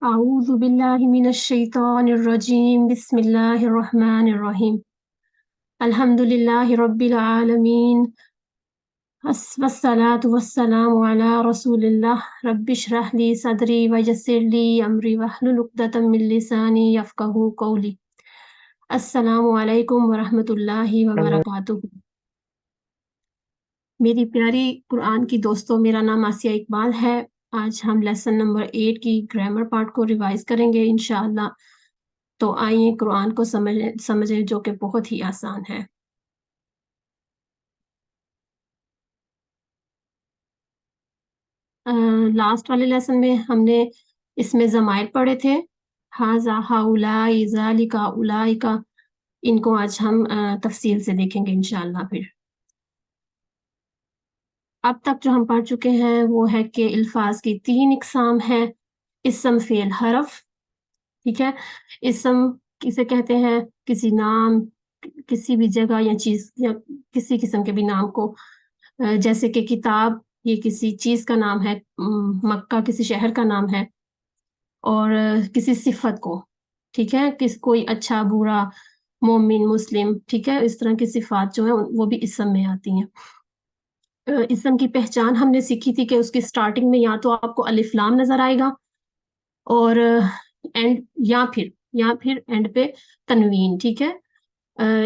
أعوذ بالله من الشيطان الرجيم بسم الله الرحمن الرحيم الحمد لله رب العالمين والصلاة والسلام على رسول الله رب اشرح لي صدري ويسر لي أمري واحلل عقدة من لساني يفقهوا قولي السلام علیکم ورحمۃ اللہ وبرکاتہ۔ میری پیاری قرآن کی دوستوں، میرا نام آسیہ اقبال ہے۔ آج ہم لیسن نمبر 8 کی گرامر پارٹ کو ریوائز کریں گے انشاءاللہ۔ تو آئیے قرآن کو سمجھیں جو کہ بہت ہی آسان ہے۔ لاسٹ والے لیسن میں ہم نے اس میں ضمائر پڑھے تھے، ہاذا، ہاؤلائی، ذالکا، اولائکا۔ ان کو آج ہم تفصیل سے دیکھیں گے انشاءاللہ۔ پھر اب تک جو ہم پڑھ چکے ہیں وہ ہے کہ الفاظ کی 3 اقسام ہیں: اسم، فعل، حرف۔ ٹھیک ہے، اسم کسے کہتے ہیں؟ کسی نام، کسی بھی جگہ یا چیز یا کسی قسم کے بھی نام کو، جیسے کہ کتاب یہ کسی چیز کا نام ہے، مکہ کسی شہر کا نام ہے، اور کسی صفت کو، ٹھیک ہے، کوئی اچھا، برا، مومن، مسلم، ٹھیک ہے، اس طرح کی صفات جو ہیں وہ بھی اسم میں آتی ہیں۔ اسم کی پہچان ہم نے سیکھی تھی کہ اس کی سٹارٹنگ میں یا تو آپ کو الف لام نظر آئے گا، اور اینڈ یا پھر اینڈ پہ تنوین، ٹھیک ہے۔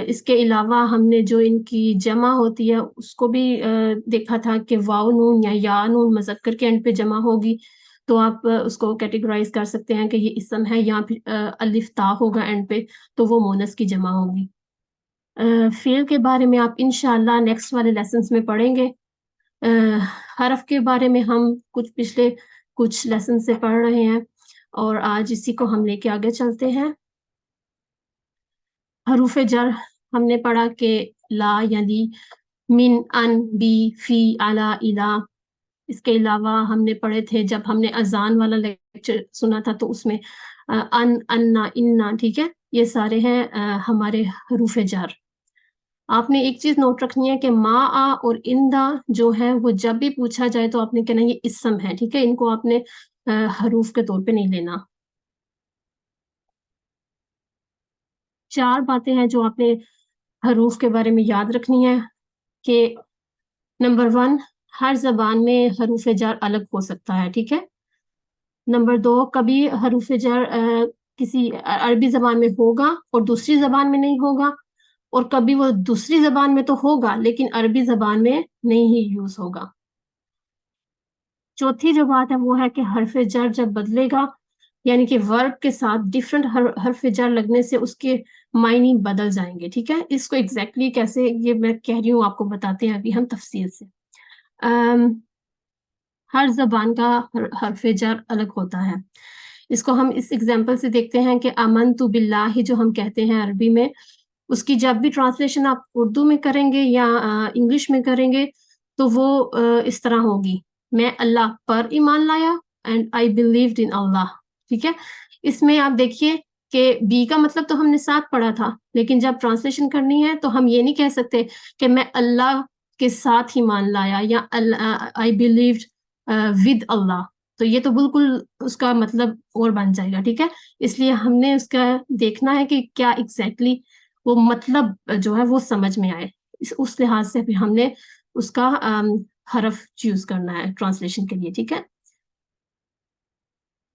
اس کے علاوہ ہم نے جو ان کی جمع ہوتی ہے اس کو بھی دیکھا تھا کہ واو نون یا نون مذکر کے اینڈ پہ جمع ہوگی، تو آپ اس کو کیٹیگرائز کر سکتے ہیں کہ یہ اسم ہے، یا پھر الف تا ہوگا اینڈ پہ تو وہ مونس کی جمع ہوگی۔ فعل کے بارے میں آپ انشاءاللہ نیکسٹ والے لیسنز میں پڑھیں گے۔ حرف کے بارے میں ہم پچھلے کچھ لیسن سے پڑھ رہے ہیں، اور آج اسی کو ہم لے کے آگے چلتے ہیں۔ حروف جر ہم نے پڑھا کہ لا، یلی، من، ان، بی، فی، علی، الی۔ اس کے علاوہ ہم نے پڑھے تھے جب ہم نے اذان والا لیکچر سنا تھا تو اس میں ان، انا، انا، ٹھیک ہے، یہ سارے ہیں ہمارے حروف جر۔ آپ نے ایک چیز نوٹ رکھنی ہے کہ ما، آ اور اندا جو ہے وہ جب بھی پوچھا جائے تو آپ نے کہنا یہ اسم ہے، ٹھیک ہے، ان کو آپ نے حروف کے طور پہ نہیں لینا۔ 4 باتیں ہیں جو آپ نے حروف کے بارے میں یاد رکھنی ہے کہ نمبر 1، ہر زبان میں حروف جر الگ ہو سکتا ہے، ٹھیک ہے۔ نمبر 2، کبھی حروف جر کسی عربی زبان میں ہوگا اور دوسری زبان میں نہیں ہوگا، اور کبھی وہ دوسری زبان میں تو ہوگا لیکن عربی زبان میں نہیں ہی یوز ہوگا۔ چوتھی جو بات ہے وہ ہے کہ حرف جر جب بدلے گا، یعنی کہ ورب کے ساتھ ڈفرنٹ حرف جر لگنے سے اس کے معنی بدل جائیں گے، ٹھیک ہے۔ اس کو ایگزیکٹلی کیسے، یہ میں کہہ رہی ہوں آپ کو بتاتے ہیں ابھی ہم تفصیل سے۔ ہر زبان کا حرف جر الگ ہوتا ہے۔ اس کو ہم اس ایگزامپل سے دیکھتے ہیں کہ آمنت باللہ جو ہم کہتے ہیں عربی میں، اس کی جب بھی ٹرانسلیشن آپ اردو میں کریں گے یا انگلش میں کریں گے تو وہ اس طرح ہوگی: میں اللہ پر ایمان لایا، اینڈ آئی بلیوڈ ان اللہ، ٹھیک ہے۔ اس میں آپ دیکھیے کہ بی کا مطلب تو ہم نے ساتھ پڑھا تھا، لیکن جب ٹرانسلیشن کرنی ہے تو ہم یہ نہیں کہہ سکتے کہ میں اللہ کے ساتھ ایمان لایا یا آئی بلیوڈ ود اللہ، تو یہ تو بالکل اس کا مطلب اور بن جائے گا، ٹھیک ہے۔ اس لیے ہم نے اس کا دیکھنا ہے کہ کیا ایگزیکٹلی وہ مطلب جو ہے وہ سمجھ میں آئے، اس لحاظ سے پھر ہم نے اس کا حرف چوز کرنا ہے ٹرانسلیشن کے لیے، ٹھیک ہے۔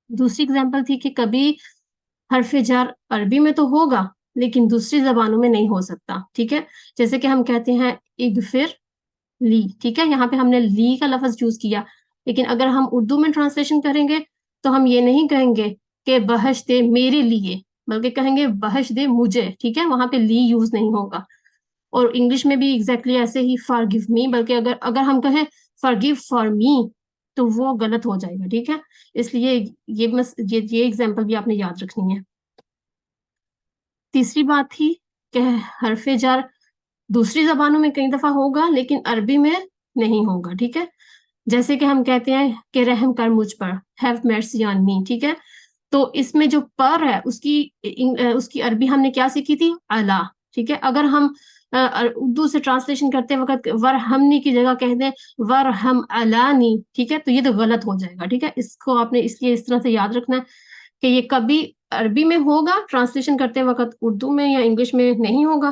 دوسری اگزامپل تھی کہ کبھی حرف جر عربی میں تو ہوگا لیکن دوسری زبانوں میں نہیں ہو سکتا، ٹھیک ہے۔ جیسے کہ ہم کہتے ہیں اغفر لی، ٹھیک ہے، یہاں پہ ہم نے لی کا لفظ چوز کیا، لیکن اگر ہم اردو میں ٹرانسلیشن کریں گے تو ہم یہ نہیں کہیں گے کہ بخش دے میرے لیے، بلکہ کہیں گے بخش دے مجھے، ٹھیک ہے، وہاں پہ لی یوز نہیں ہوگا۔ اور انگلش میں بھی ایگزیکٹلی ایسے ہی فار گیو می، بلکہ اگر ہم کہیں فار گیو فار می تو وہ غلط ہو جائے گا، ٹھیک ہے۔ اس لیے یہ ایگزامپل بھی آپ نے یاد رکھنی ہے۔ تیسری بات تھی کہ حرف جر دوسری زبانوں میں کئی دفعہ ہوگا لیکن عربی میں نہیں ہوگا، ٹھیک ہے۔ جیسے کہ ہم کہتے ہیں کہ رحم کر مجھ پر، ہیو مرسی آن می، ٹھیک ہے۔ تو اس میں جو پر ہے اس کی عربی ہم نے کیا سیکھی تھی؟ الا، ٹھیک ہے۔ اگر ہم اردو سے ٹرانسلیشن کرتے وقت ورحمنی کی جگہ کہہ دیں ورحم علانی، ٹھیک ہے، تو یہ تو غلط ہو جائے گا، ٹھیک ہے۔ اس کو آپ نے اس لیے اس طرح سے یاد رکھنا ہے کہ یہ کبھی عربی میں ہوگا ٹرانسلیشن کرتے وقت، اردو میں یا انگلش میں نہیں ہوگا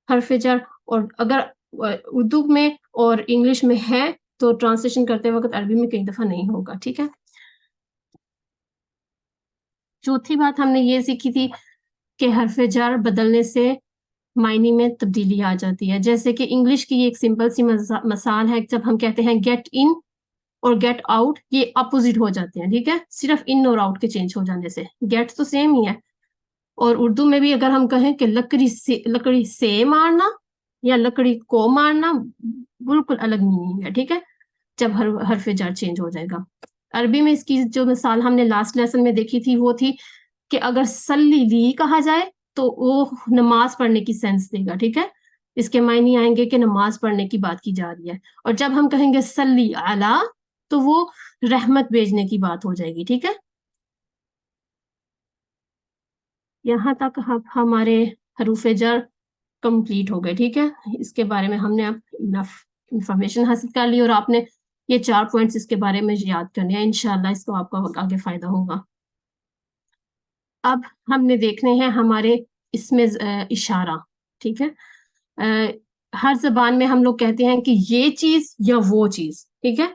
حرف جر، اور اگر اردو میں اور انگلش میں ہے تو ٹرانسلیشن کرتے وقت عربی میں کئی دفعہ نہیں ہوگا. ٹھیک ہے. چوتھی بات ہم نے یہ سیکھی تھی کہ حرف جر بدلنے سے معنی میں تبدیلی آ جاتی ہے. جیسے کہ انگلش کی ایک سمپل سی مثال ہے، جب ہم کہتے ہیں گیٹ ان اور گیٹ آؤٹ، یہ اپوزٹ ہو جاتے ہیں. ٹھیک ہے، صرف ان اور آؤٹ کے چینج ہو جانے سے. گیٹ تو سیم ہی ہے. اور اردو میں بھی اگر ہم کہیں کہ لکڑی سے مارنا یا لکڑی کو مارنا، بالکل الگ میننگ ہے. ٹھیک ہے، جب حرف جر چینج ہو جائے گا. عربی میں اس کی جو مثال ہم نے لاسٹ لیسن میں دیکھی تھی وہ تھی کہ اگر سلی لی کہا جائے تو وہ نماز پڑھنے کی سینس دے گا. ٹھیک ہے، اس کے معنی آئیں گے کہ نماز پڑھنے کی بات کی جا رہی ہے. اور جب ہم کہیں گے سلی علی تو وہ رحمت بھیجنے کی بات ہو جائے گی. ٹھیک ہے، یہاں تک ہمارے حروف جر کمپلیٹ ہو گئے. ٹھیک ہے، اس کے بارے میں ہم نے اب انف انفارمیشن حاصل کر لی، اور آپ نے یہ 4 پوائنٹس اس کے بارے میں یاد کرنے ہیں. انشاءاللہ اس کو آپ کا آگے فائدہ ہوگا. اب ہم نے دیکھنے ہیں ہمارے اس میں اشارہ. ٹھیک ہے، ہر زبان میں ہم لوگ کہتے ہیں کہ یہ چیز یا وہ چیز. ٹھیک ہے،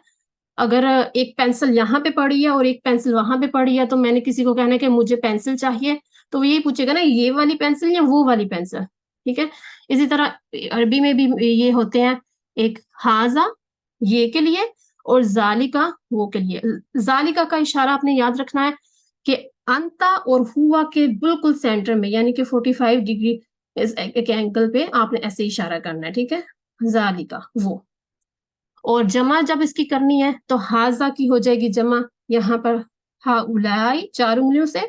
اگر ایک پینسل یہاں پہ پڑی ہے اور ایک پینسل وہاں پہ پڑی ہے تو میں نے کسی کو کہنا ہے کہ مجھے پینسل چاہیے، تو وہ یہی پوچھے گا نا یہ والی پینسل یا وہ والی پینسل. ٹھیک ہے، اسی طرح عربی میں بھی یہ ہوتے ہیں، ایک ہاذا یہ کے لیے اور ذالکا وہ کے لیے. ذالکا کا اشارہ آپ نے یاد رکھنا ہے کہ انتا اور ہوا کے بالکل سینٹر میں، یعنی کہ 45 ڈگری ایک اینگل پہ آپ نے ایسے اشارہ کرنا ہے. ٹھیک ہے، ذالکا وہ. اور جمع جب اس کی کرنی ہے تو ہاذا کی ہو جائے گی جمع یہاں پر ہا اولائی 4 انگلیوں سے،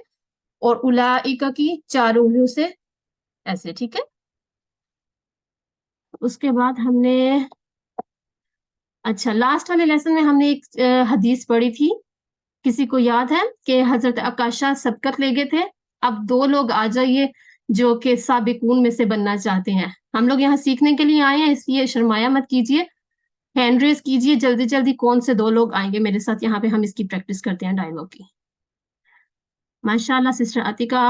اور اولائکا کی 4 انگلیوں سے ایسے. ٹھیک ہے، اس کے بعد ہم نے اچھا لاسٹ والے لیسن میں ہم نے ایک حدیث پڑھی تھی، کسی کو یاد ہے کہ حضرت عکاشہ سبقت لے گئے تھے. اب 2 لوگ آ جائیے جو کہ سابقون میں سے بننا چاہتے ہیں. ہم لوگ یہاں سیکھنے کے لیے آئے ہیں، اس لیے شرمایا مت کیجیے، ہینڈ ریز کیجیے جلدی جلدی. کون سے 2 لوگ آئیں گے میرے ساتھ؟ یہاں پہ ہم اس کی پریکٹس کرتے ہیں ڈائلاگ کی. ماشاء اللہ سسٹر عتیقہ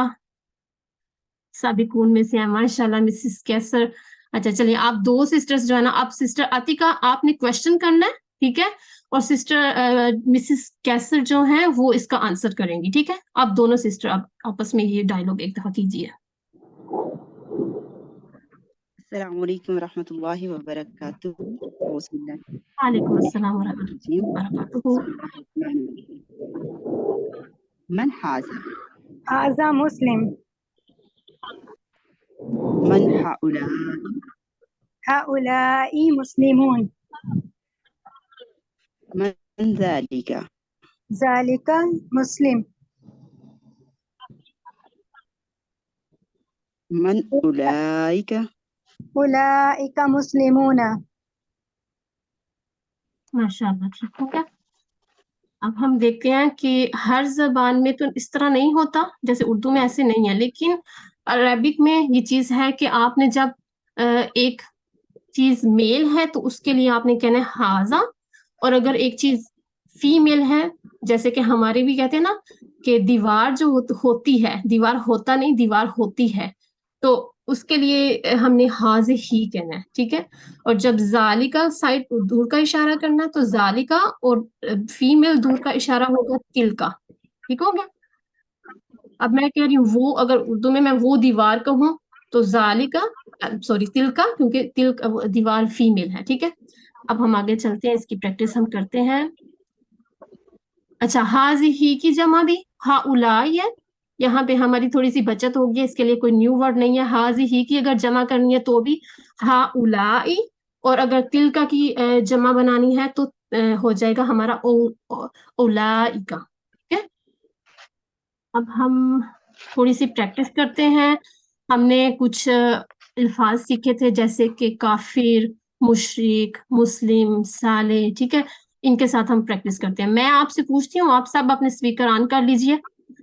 سابقون میں سے ہیں، ماشاء اللہ مسز کیسر. اچھا چلیے، آپ 2 سسٹرز جو ہے نا، آپ سسٹر عتیقہ آپ نے کوشچن کرنا ہے. ٹھیک ہے، اور سسٹر مسز کیسر جو ہیں وہ اس کا آنسر کریں گی. ٹھیک ہے، آپ دونوں سسٹر آپس میں یہ ڈائلاگ ایک دفعہ کیجیے. السلام علیکم ورحمۃ اللہ وبرکاتہ. بسم اللہ وعلیکم السلام ورحمۃ اللہ وبرکاتہ. من حاذا؟ هذا مسلم. من هؤلاء؟ هؤلاء مسلمون. من ذلك؟ ذلك مسلم. من أولئك؟ أولئك مسلمون. ماشاء اللہ ٹھیک ہو گیا. اب ہم دیکھتے ہیں کہ ہر زبان میں تو اس طرح نہیں ہوتا، جیسے اردو میں ایسے نہیں ہے، لیکن عربک میں یہ چیز ہے کہ آپ نے جب ایک چیز میل ہے تو اس کے لیے آپ نے کہنا ہے ہاذا، اور اگر ایک چیز فیمیل ہے، جیسے کہ ہمارے بھی کہتے ہیں نا کہ دیوار جو ہوتی ہے، دیوار ہوتا نہیں دیوار ہوتی ہے، تو اس کے لیے ہم نے ہاذ ہی کہنا ہے. ٹھیک ہے، اور جب ذالکا سائڈ دور کا اشارہ کرنا ہے تو ذالکا، اور فیمیل دور کا اشارہ ہوگا تل کا. ٹھیک ہو گیا. اب میں کہہ رہی ہوں وہ، اگر اردو میں وہ دیوار کہوں تو ذالکا سوری تل کا، کیونکہ تل دیوار فیمیل ہے. ٹھیک ہے، اب ہم آگے چلتے ہیں، اس کی پریکٹس ہم کرتے ہیں. اچھا ہاذ ہی کی جمع بھی ہا اولائی ہے، یہاں پہ ہماری تھوڑی سی بچت ہوگی، اس کے لیے کوئی نیو ورڈ نہیں ہے. ہاذ ہی کی اگر جمع کرنی ہے تو بھی ہا اولائی، اور اگر تلکا کی جمع بنانی ہے تو ہو جائے گا ہمارا اولائکا. ٹھیک ہے، اب ہم تھوڑی سی پریکٹس کرتے ہیں. ہم نے کچھ الفاظ سیکھے تھے جیسے کہ کافر، مشرک، مسلم، صالح. ٹھیک ہے، ان کے ساتھ ہم پریکٹس کرتے ہیں. میں آپ سے پوچھتی ہوں، آپ سب اپنے اسپیکر آن کر لیجئے،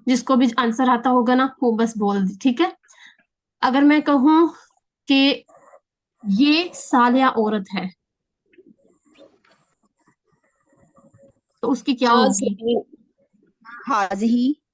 جس کو بھی آنسر آتا ہوگا نا وہ بس بول دی. ٹھیک ہے، اگر میں کہوں کہ یہ صالحہ عورت ہے تو اس کی کیا ہوگی؟ هذه